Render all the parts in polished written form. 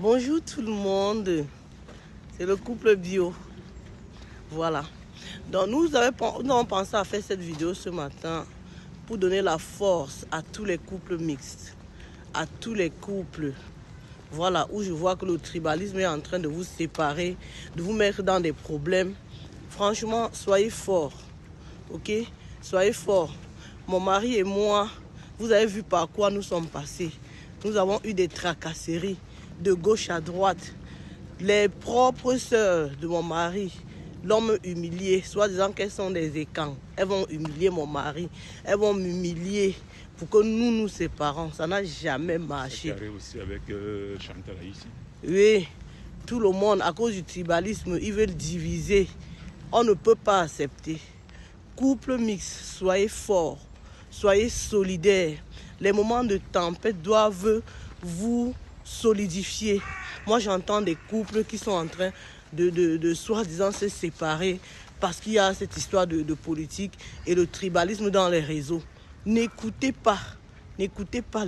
Bonjour tout le monde, c'est le couple bio. Voilà. Donc nous avons pensé à faire cette vidéo ce matin pour donner la force à tous les couples mixtes, à tous les couples. Voilà, où je vois que le tribalisme est en train de vous séparer, de vous mettre dans des problèmes. Franchement, soyez forts, ok? Soyez forts. Mon mari et moi, vous avez vu par quoi nous sommes passés. Nous avons eu des tracasseries de gauche à droite. Les propres sœurs de mon mari l'ont humilié, soit disant qu'elles sont des écans. Elles vont humilier mon mari, elles vont m'humilier pour que nous nous séparons. Ça n'a jamais marché. Ça arrive aussi avec Chantal ici. Oui, tout le monde, à cause du tribalisme, ils veulent diviser. On ne peut pas accepter. Couple mixte, soyez forts, soyez solidaires. Les moments de tempête doivent vous solidifier. Moi, j'entends des couples qui sont en train de soi-disant se séparer parce qu'il y a cette histoire de politique et le tribalisme dans les réseaux. N'écoutez pas les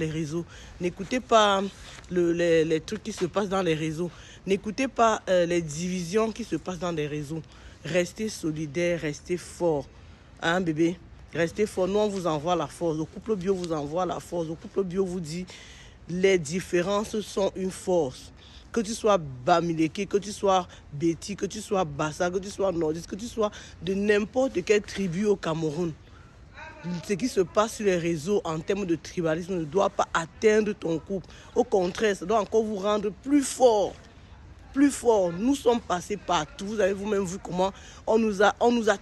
réseaux. N'écoutez pas les trucs qui se passent dans les réseaux. N'écoutez pas les divisions qui se passent dans les réseaux. Restez solidaires, restez forts. Hein, bébé? Restez forts. Nous, on vous envoie la force. Le couple bio vous envoie la force. Le couple bio vous dit les différences sont une force. Que tu sois Bamileke, que tu sois Betty, que tu sois Bassa, que tu sois Nordiste, que tu sois de n'importe quelle tribu au Cameroun. Ce qui se passe sur les réseaux en termes de tribalisme ne doit pas atteindre ton couple. Au contraire, ça doit encore vous rendre plus fort. Plus fort. Nous sommes passés partout. Vous avez vous-même vu comment on nous a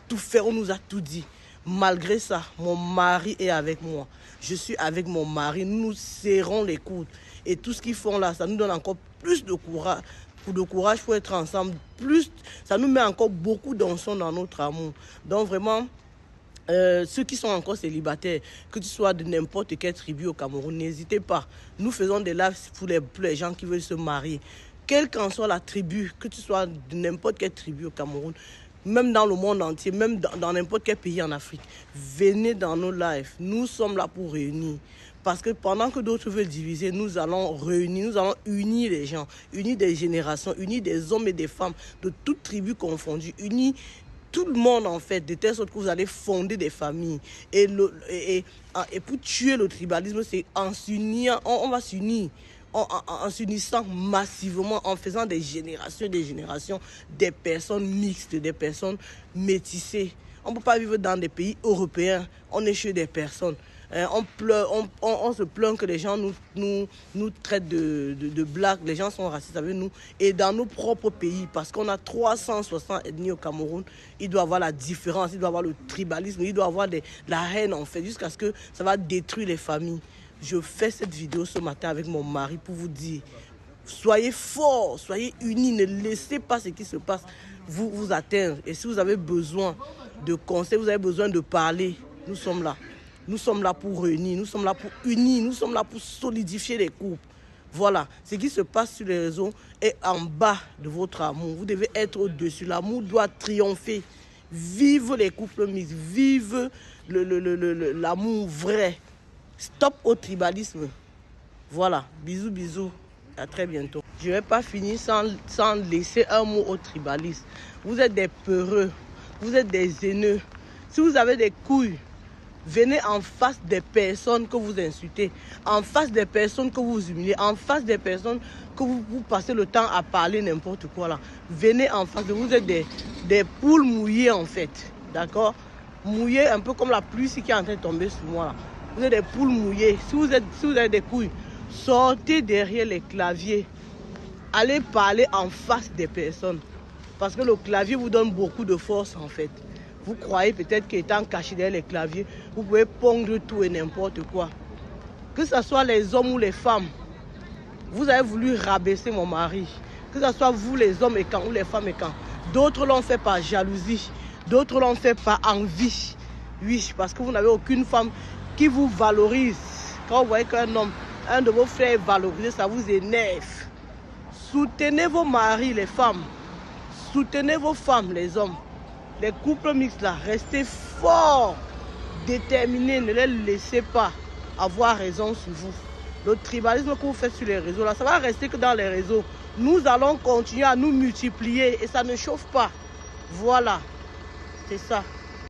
tout fait, on nous a tout dit. Malgré ça, mon mari est avec moi. Je suis avec mon mari. Nous nous serrons les coudes. Et tout ce qu'ils font là, ça nous donne encore plus de courage. De courage pour être ensemble. Plus, ça nous met encore beaucoup d'onction dans notre amour. Donc vraiment, ceux qui sont encore célibataires, que tu sois de n'importe quelle tribu au Cameroun, n'hésitez pas. Nous faisons des lives pour les gens qui veulent se marier. Quelle qu'en soit la tribu, que tu sois de n'importe quelle tribu au Cameroun, même dans le monde entier, même dans n'importe quel pays en Afrique, venez dans nos lives. Nous sommes là pour réunir. Parce que pendant que d'autres veulent diviser, nous allons réunir, nous allons unir les gens, unir des générations, unir des hommes et des femmes de toutes tribus confondues, unir tout le monde en fait, de telle sorte que vous allez fonder des familles. Et pour tuer le tribalisme, c'est en s'unissant, on va s'unir. En s'unissant massivement, en faisant des générations, des personnes mixtes, des personnes métissées. On ne peut pas vivre dans des pays européens, on est chez des personnes. On se plaint que les gens nous traitent de blagues, les gens sont racistes avec nous. Et dans nos propres pays, parce qu'on a 360 ethnies au Cameroun, il doit y avoir la différence, il doit y avoir le tribalisme, il doit y avoir la haine en fait, jusqu'à ce que ça va détruire les familles. Je fais cette vidéo ce matin avec mon mari pour vous dire, soyez forts, soyez unis, ne laissez pas ce qui se passe vous atteindre. Et si vous avez besoin de conseils, vous avez besoin de parler, nous sommes là. Nous sommes là pour réunir, nous sommes là pour unir, nous sommes là pour solidifier les couples. Voilà, ce qui se passe sur les réseaux est en bas de votre amour. Vous devez être au-dessus, l'amour doit triompher. Vive les couples mixtes, vive l'amour vrai. Stop au tribalisme. Voilà, bisous, bisous. À très bientôt. Je ne vais pas finir sans laisser un mot au tribalisme. Vous êtes des peureux, vous êtes des haineux. Si vous avez des couilles, venez en face des personnes que vous insultez, en face des personnes que vous humiliez, en face des personnes que vous passez le temps à parler n'importe quoi là. Venez en face de vous. Vous êtes des poules mouillées en fait. D'accord? Mouillées un peu comme la pluie qui est en train de tomber sur moi là. Vous êtes des poules mouillées. Si vous avez des couilles, sortez derrière les claviers. Allez parler en face des personnes. Parce que le clavier vous donne beaucoup de force en fait. Vous croyez peut-être qu'étant caché derrière les claviers, vous pouvez pondre tout et n'importe quoi. Que ce soit les hommes ou les femmes, vous avez voulu rabaisser mon mari. Que ce soit vous les hommes et quand ou les femmes et quand. D'autres l'ont fait par jalousie, d'autres l'ont fait par envie. Oui, parce que vous n'avez aucune femme qui vous valorise. Quand vous voyez qu'un homme, un de vos frères est valorisé, ça vous énerve. Soutenez vos maris, les femmes. Soutenez vos femmes, les hommes. Les couples mixtes là, restez forts, déterminés, ne les laissez pas avoir raison sur vous. Le tribalisme que vous faites sur les réseaux, là, ça va rester que dans les réseaux. Nous allons continuer à nous multiplier et ça ne chauffe pas. Voilà, c'est ça.